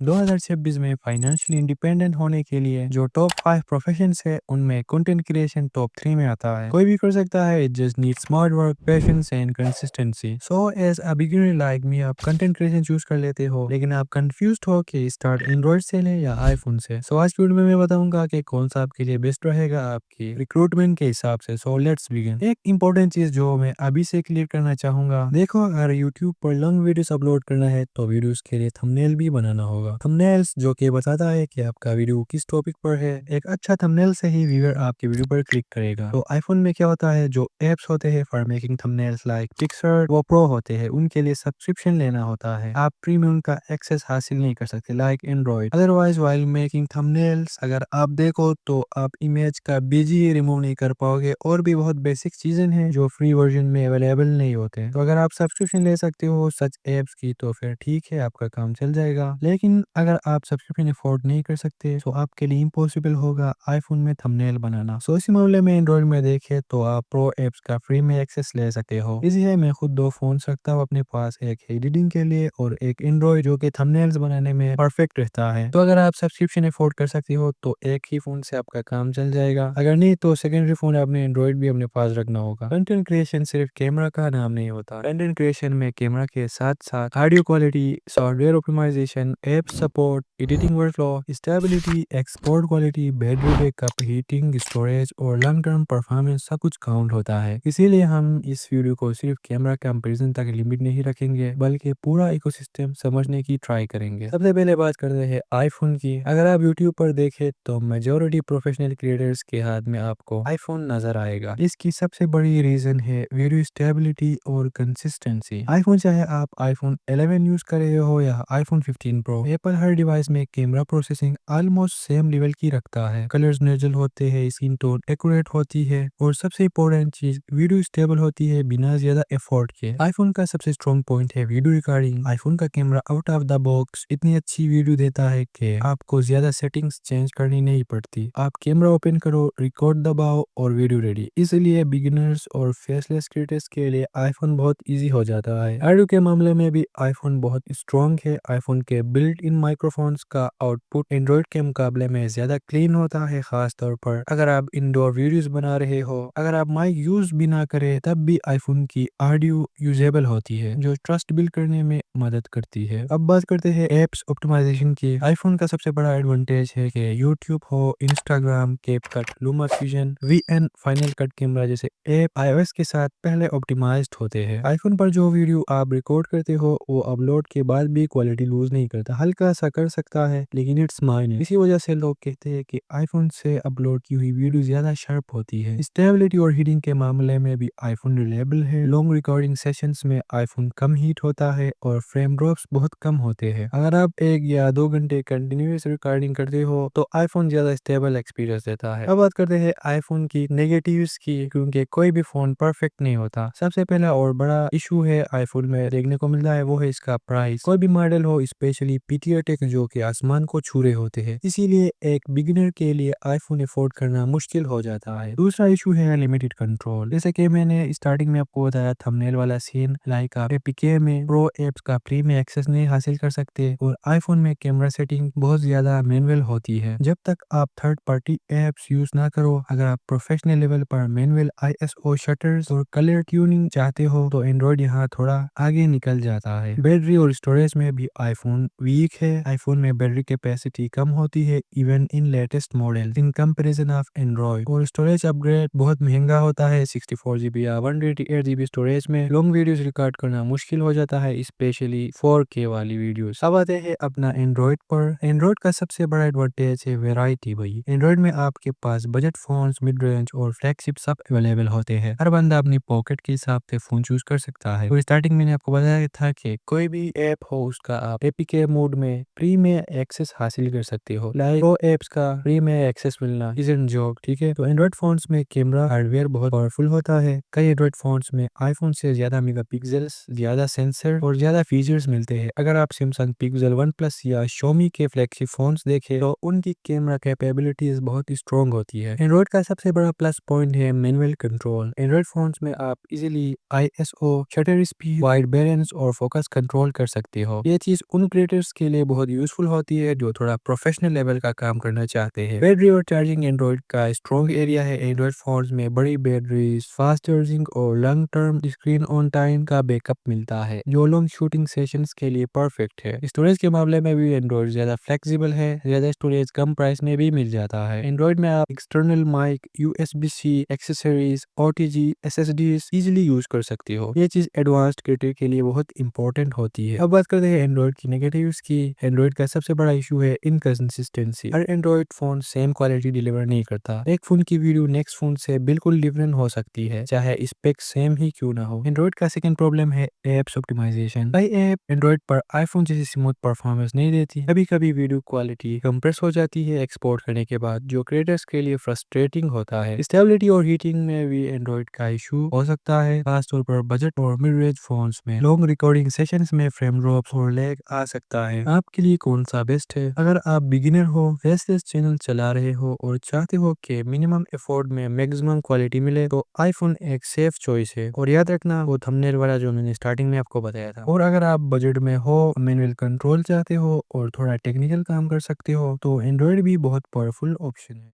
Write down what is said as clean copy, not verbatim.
2026 में financially independent होने के लिए जो टॉप 5 प्रोफेशंस है उनमें कंटेंट क्रिएशन टॉप 3 में आता है। कोई भी कर सकता है, it just need smart work, patience and consistency. So as a beginner like me आप कंटेंट क्रिएशन चूज कर लेते हो, लेकिन आप कंफ्यूज्ड हो कि स्टार्ट एंड्रॉइड से ले या आईफोन से। सो आज वीडियो में मैं बताऊंगा कि कौन सा आपके लिए बेस्ट रहेगा आपकी रिक्रूटमेंट के हिसाब से। So let's begin. एक इंपॉर्टेंट चीज जो मैं अभी से क्लियर करना चाहूंगा, देखो अगर यूट्यूब पर लॉन्ग वीडियोस अपलोड करना है तो वीडियोस के लिए थंबनेल भी बनाना होगा। थंबनेल्स जो कि बताता है कि आपका वीडियो किस टॉपिक पर है। एक अच्छा थंबनेल से ही व्यूअर आपके वीडियो पर क्लिक करेगा। तो आईफोन में क्या होता है, जो एप्स होते हैं for making thumbnails like PicsArt वो प्रो होते हैं, उनके लिए सब्सक्रिप्शन लेना होता है। आप प्रीमियम का एक्सेस हासिल नहीं कर सकते like Android. Otherwise while making thumbnails अगर आप देखो तो आप इमेज का बीजी रिमूव नहीं कर पाओगे, और भी बहुत बेसिक चीजें हैं जो फ्री वर्जन में अवेलेबल नहीं होते। तो अगर आप सब्सक्रिप्शन ले सकते हो सच एप्स की तो फिर ठीक है, आपका काम चल जाएगा। लेकिन अगर आप सब्सक्रिप्शन अफोर्ड नहीं कर सकते तो आपके लिए इम्पॉसिबल होगा आईफोन में थंबनेल बनाना। सो इसी मामले में एंड्रॉइड में देखें तो आप प्रो एप्स का फ्री में एक्सेस ले सकते हो। इसी है, मैं खुद 2 फोन रखता हूँ अपने पास, एक एडिटिंग के लिए और एक एंड्रॉइड जो कि थंबनेल्स बनाने में परफेक्ट रहता है। तो अगर आप सब्सक्रिप्शन अफोर्ड कर सकते हो तो एक ही फोन से आपका काम चल जाएगा, अगर नहीं तो सेकेंडरी फोन आपने एंड्रॉइड भी अपने पास रखना होगा। कंटेंट क्रिएशन सिर्फ कैमरा का नाम नहीं होता। कंटेंट क्रिएशन में कैमरा के साथ साथ audio quality, software optimization, app support, editing workflow, stability, export quality, battery backup, heating, storage और लॉन्ग टर्म परफॉर्मेंस सब कुछ काउंट होता है। इसीलिए हम इस वीडियो को सिर्फ कैमरा कंपैरिजन तक लिमिट नहीं रखेंगे, बल्कि पूरा इकोसिस्टम समझने की ट्राई करेंगे। सबसे पहले बात करते हैं आईफोन की। अगर आप यूट्यूब पर देखें तो मेजोरिटी प्रोफेशनल क्रिएटर्स के हाथ में आपको आईफोन नजर आएगा। इसकी सबसे बड़ी रीजन है वीडियो स्टेबिलिटी और कंसिस्टेंसी। आईफोन चाहे आप आईफोन 11 यूज कर रहे हो या आईफोन 15 प्रो, एप्पल हर डिवाइस में camera processing almost same level की रखता है। कलर्स नेचुरल होते हैं, स्किन टोन एक्यूरेट होती है और सबसे इम्पोर्टेंट चीज वीडियो स्टेबल होती है बिना ज्यादा एफर्ट के। आईफोन का सबसे स्ट्रॉन्ग पॉइंट है वीडियो रिकॉर्डिंग। आईफोन का camera out of the box इतनी अच्छी वीडियो देता है कि आपको ज्यादा सेटिंग्स चेंज करनी नहीं पड़ती। आप कैमरा ओपन करो, रिकॉर्ड दबाओ और वीडियो रेडी। इसलिए बिगिनर्स और फेसलेस क्रिएटर्स के लिए आईफोन बहुत इजी हो जाता है। ऑडियो के मामले में भी आईफोन बहुत स्ट्रॉन्ग है। आईफोन के बिल्ट इन माइक्रोफोन्स का आउटपुट एंड्रॉइड के मुकाबले में ज्यादा क्लीन होता है, खास तौर पर अगर आप इंडोर वीडियोस बना रहे हो। अगर आप माइक यूज भी ना करें तब भी आईफोन की ऑडियो यूजेबल होती है, जो ट्रस्ट बिल्ड करने में मदद करती है। अब बात करते हैं एप्स ऑप्टिमाइजेशन की। आईफोन का सबसे बड़ा एडवांटेज है कि यूट्यूब हो, Instagram, CapCut, Luma Fusion, VN, final cut camera जैसे ऐप आईओएस के साथ पहले ऑप्टिमाइज्ड होते हैं। आईफोन पर जो वीडियो आप रिकॉर्ड करते हो वो अपलोड के बाद भी क्वालिटी लूज नहीं करता, हल्का सा कर सकता है लेकिन इट्स माइनर। इसी वजह से लोग कहते हैं कि आईफोन से अपलोड की हुई वीडियो ज्यादा शार्प होती है। स्टेबिलिटी और हीटिंग के मामले में भी आईफोन रिलायबल है। लॉन्ग रिकॉर्डिंग सेशंस में आईफोन कम हीट होता है और फ्रेम ड्रॉप्स बहुत कम होते हैं। अगर आप 1 या 2 घंटे कंटिन्यूस रिकॉर्डिंग करते हो तो आईफोन ज्यादा स्टेबल एक्सपीरियंस देता है। अब बात करते हैं आईफोन की नेगेटिव्स की, क्योंकि कोई भी फोन परफेक्ट नहीं होता। सबसे पहला और बड़ा इशू है आईफोन में देखने को मिलता है वो है इसका प्राइस। कोई भी मॉडल हो, स्पेशली पीटीआर टेक जो कि आसमान को छू रहे होते हैं, इसीलिए एक बिगिनर के लिए आईफोन अफोर्ड करना मुश्किल हो जाता है। दूसरा इशू है लिमिटेड कंट्रोल। जैसे कि मैंने स्टार्टिंग में आपको बताया थंबनेल वाला सीन, लाइक आप एपीके में प्रो एप्स का फ्री में एक्सेस नहीं हासिल कर सकते, और आईफोन में कैमरा सेटिंग बहुत ज्यादा मैनुअल होती है। जब तक आप थर्ड पार्टी एप्स यूज ना करो, अगर आप प्रोफेशनल लेवल पर मैनुअल आईएसओ शटर्स और कलर ट्यूनिंग चाहते हो तो एंड्रॉइड यहाँ थोड़ा आगे निकल जाता है। बैटरी और स्टोरेज में भी आईफोन वीक है। आईफोन में बैटरी कैपेसिटी कम होती है even in latest model in comparison of Android, और स्टोरेज अपग्रेड बहुत महंगा होता है। 64 GB या 128 GB स्टोरेज में लॉन्ग वीडियोस रिकॉर्ड करना मुश्किल हो जाता है, स्पेशली 4K वाली वीडियोस। अब आते हैं अपना एंड्रॉइड पर। एंड्रॉइड का सबसे बड़ा एडवांटेज है वैरायटी। भाई एंड्रॉइड में आपके पास बजट फोन्स, मिड रेंज और फ्लैगशिप सब अवेलेबल होते हैं। हर बंदा अपनी पॉकेट के हिसाब से फोन चूज कर सकता है। और स्टार्टिंग मैंने आपको बताया था कि कोई भी ऐप हो उसका आप एपीके मोड में फ्री में एक्सेस हासिल कर सकते हो। लाइक वो एप्स का फ्री में एक्सेस मिलना इजंट जोक, ठीक है। तो एंड्रॉइड फोन्स में कैमरा हार्डवेयर बहुत पावरफुल होता है। कई एंड्रॉइड फोन्स में आईफोन से ज्यादा मेगापिक्सल्स, ज्यादा सेंसर और ज्यादा फीचर्स मिलते हैं। अगर आप सैमसंग पिक्सल 1 प्लस या Xiaomi के फ्लैगशिप फोन्स देखें तो उनकी कैमरा कैपेबिलिटीज बहुत स्ट्रॉन्ग होती है। एंड्रॉइड का सबसे बड़ा प्लस पॉइंट है मैनुअल कंट्रोल। एंड्रॉइड फोन्स में आप easily ISO, shutter speed, wide balance और फोकस कंट्रोल कर सकते हो। ये चीज उन क्रिएटर्स के लिए बहुत यूजफुल होती है जो थोड़ा प्रोफेशनल लेवल का काम करना चाहते हैं। बैटरी और चार्जिंग एंड्रॉइड का स्ट्रॉन्ग एरिया है। एंड्रॉइड फोन्स में बड़ी बैटरीज, फास्ट चार्जिंग और long term screen on time का बैकअप मिलता है जो लॉन्ग शूटिंग सेशंस के लिए परफेक्ट है। स्टोरेज के मामले में भी एंड्रॉइड ज्यादा फ्लेक्सिबल है, ज्यादा स्टोरेज कम प्राइस में भी मिल जाता है। एंड्रॉइड में आप external mic, USB-C accessories, OTG, SSDs easily use कर सकते हो। ये चीज एडवांस्ड क्रिएटर के लिए बहुत इंपॉर्टेंट होती है। अब बात करते हैं एंड्रॉइड की नेगेटिव्स की। एंड्रॉइड का सबसे बड़ा इशू है इनकंसिस्टेंसी। हर Android phone same quality deliver नहीं करता। एक फोन की वीडियो नेक्स्ट फोन से बिल्कुल डिफरेंट हो सकती है, चाहे स्पेक सेम ही क्यों ना हो। एंड्रॉइड का सेकंड प्रॉब्लम है एप्स ऑप्टिमाइजेशन। कई ऐप एंड्रॉइड पर आईफोन जैसी स्मूथ परफॉर्मेंस नहीं देती। कभी कभी वीडियो क्वालिटी कंप्रेस हो जाती है एक्सपोर्ट करने के बाद, जो क्रिएटर्स के लिए फ्रस्ट्रेटिंग होता है। स्टेबिलिटी और हीटिंग में भी एंड्रॉइड का इशू हो सकता है, खासतौर पर बजट और मिड रेंज फोन्स में। लॉन्ग रिकॉर्डिंग सेशंस में फ्रेम ड्रॉप्स और लैग आ सकता है। आपके लिए कौन सा बेस्ट है? अगर आप बिगिनर हो, फेसलेस चैनल चला रहे हो और चाहते हो कि मिनिमम एफर्ट में मैक्सिमम क्वालिटी मिले, तो आईफोन एक सेफ चॉइस है। और याद रखना वो थंबनेल वाला जो मैंने स्टार्टिंग में आपको बताया था। और अगर आप बजट में हो, मैनुअल कंट्रोल चाहते हो और थोड़ा टेक्निकल काम कर सकते हो, तो एंड्रॉइड भी बहुत पावरफुल ऑप्शन है।